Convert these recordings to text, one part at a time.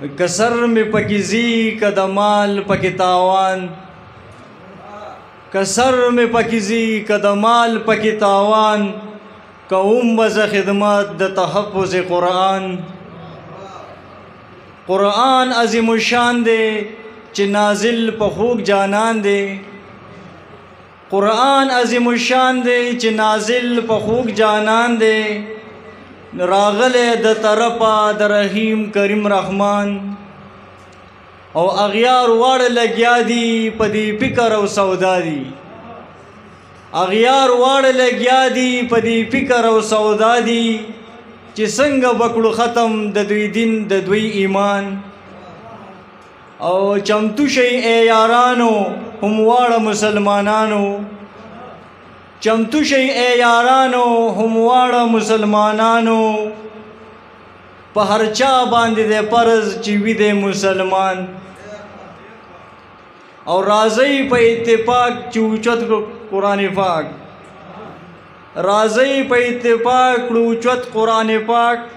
کسر می پکیزی کدمال پکی تاوان کسر می پکیزی کدمال پکی تاوان کوم بز خدمت د تحفظ قرآن قرآن عظیم الشان دے چې نازل په خوږ جانان دے قرآن عظیم الشان دے چې نازل په خوږ جانان دے راغله د طرفه د رحیم کریم رحمان او اغیار واړه لګیا دي په دې فکر او سودا دي اغیار واړه لګیا دي په دې فکر او سودا دي چې څنګه وکړو ختم د دوی دین د دوی ایمان او چمتو شي ای یارانو هم واړه مسلمانانو چمتو شي ای یارانو هم واړه مسلمانانو په هر چا باندې د فرض چې وي د مسلمان او راځي په اتفاق چې اوچت قرآن پاک راځي په اتفاق اوچت قرآن پاک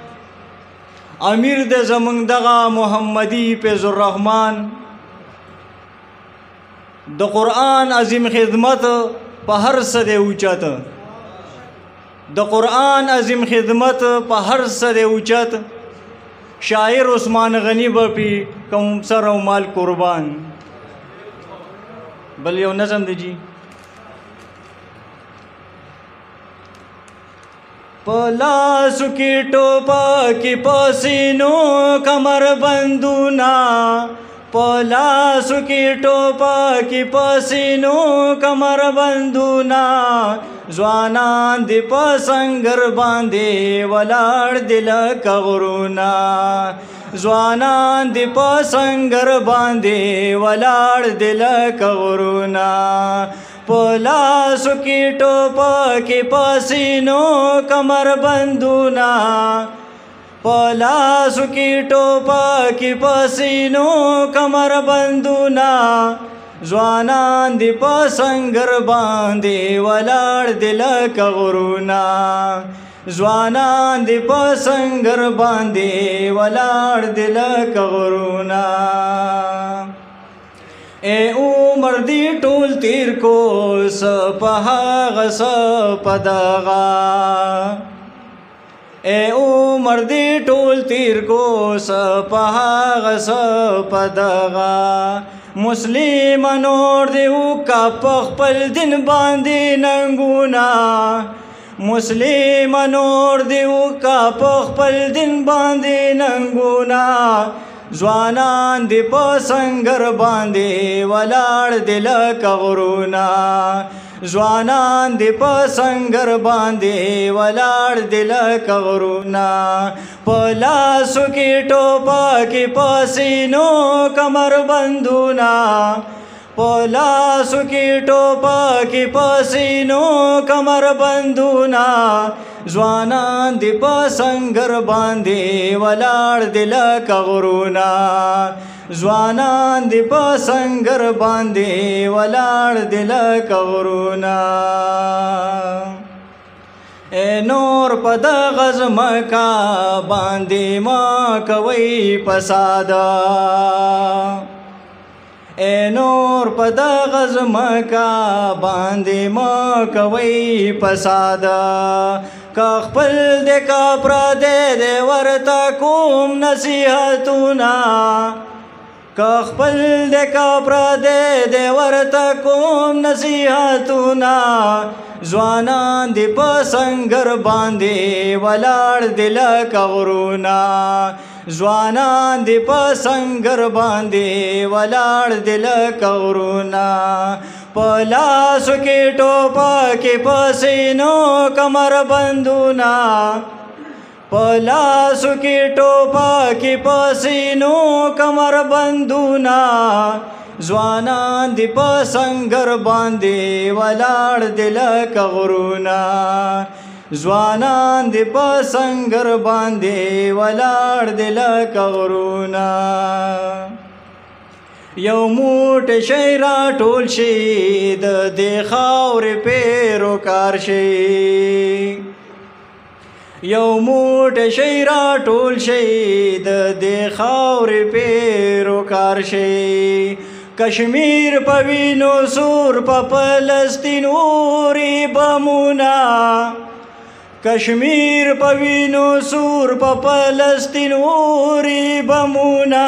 امیر د زمونږ دغه محمدي فیض الرحمن د قرآن عظیم خدمت په هر څه دی اوچت د قرآن عظیم خدمت په هر څه دی اوچت شاعر عثمان غنی به پی کوم سر او مال قربان بل یو نظم دی جی پلاسو کی ټوپا کی پسینو کمر بندونا پلاسو کی ټوپا کی پسینو کمر بندونا ځوانان دی پسنګر باندې ولاړ دل کغرونا ځوانان دی پسنګر باندې ولاړ دل کغرونا پلاسو کی ټوپا کی پسینو کمر بندونا پلاسو کی ټوپا کی پسینو کمر بندونا ځوانان دی پسنګر باندې ولاړ دل کغرونا ځوانان دی پسنګر باندې ولاړ دل کغرونا اے عمر دی ټول تیر کو سپها سپدغا اے عمر دی ټول تیر کو سپها سپدغا مسلم نور دی کا خپل دین باندې ننګونا مسلم نور دی کا خپل دین باندې ننګونا ځوانان دی پسنګر باندې ولاړ دل کغرونا ځوانان دی پسنګر باندې ولاړ دل کغرونا پلاسو کی ټوپا کی پسینو کمر بندونا پلاسو کی ټوپا کی پسینو کمر بندونا ځوانان دی پسنګر باندې ولاړ دل کغرونا ځوانان دی پسنګر باندې ولاړ دل کغرونا اے نور په دغه ځمکه باندې ما کوي فسادا اے نور په دغه ځمکه باندې ما کوي فسادا که خپل د کا پردې د ورته کوم نصیحتونه که خپل د کا پردې د ورته کوم نصیحتونه ځوانان دی پسنګر باندې ولاړ دل کغرونا ځوانان دی پسنګر باندې ولاړ دل کغرونا پلاسو کی ټوپا کی پسینو کمر بندونا پلاسو کی ټوپا کی پسینو کمر بندونا ځوانان دی پسنګر باندې ولاړ دل کغرونا ځوانان دی پسنګر باندې ولاړ دل کغرونا یو موټ شی را ټول شي د دې خاورې پیروکار شي یو موټی شی راټول شي د دې خاورې پیروکار شي کشمیر په وینو سور په فلسطین اوري بمونه کشمیر په وینو سور په فلسطین اوري بمونه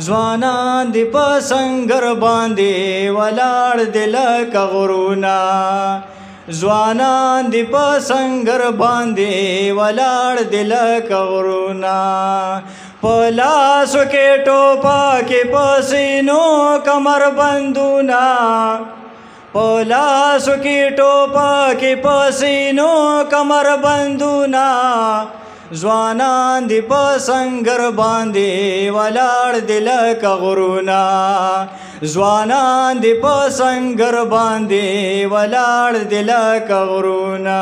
ځوانان دې په سنګر باندې ولاړ دي لکه غرونه ځوانان دې په سنګر باندې ولاړ دي لکه غرونه په لاسو کې ټوپکې په سینو کمربندونه په لاسو کې ټوپکې په سینو کمربندونه ځوانان دې په سنګر باندې ولاړ دي لکه غرونه ځوانان دې په سنګر باندې ولاړ دي لکه غرونه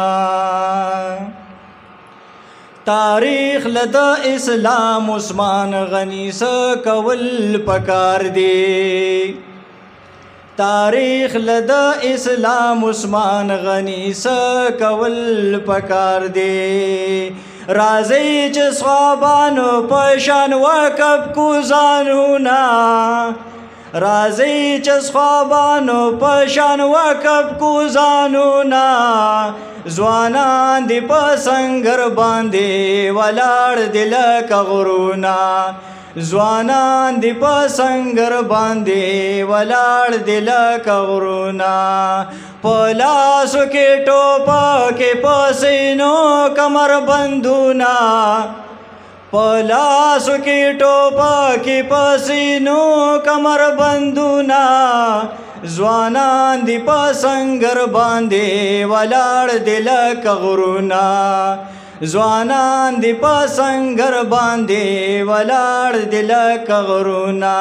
تاریخ له د اسلام عثمان غني څه کول پکار دی تاریخ له د اسلام عثمان غني څه کول پکار دی راځي چې صحابانو په شان وقف کو ځانونه راځي چې صحابانو په شان وقف کو ځانونه ځوانان دې په سنګر باندې ولاړ دي لکه غرونه ځوانان دې په سنګر باندې ولاړ دي لکه غرونه په لاسو کې ټوپکې په سینو کمربندونه په لاسو کې ټوپکې په سینو کمربندونه ځوانان دې په سنګر باندې ولاړ دي لکه غرونه ځوانان دې په سنګر باندې ولاړ دي لکه غرونه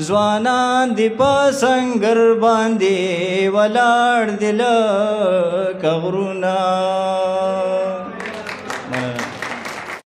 ځوانان دې په سنګر باندې ولاړ دي لکه غرونه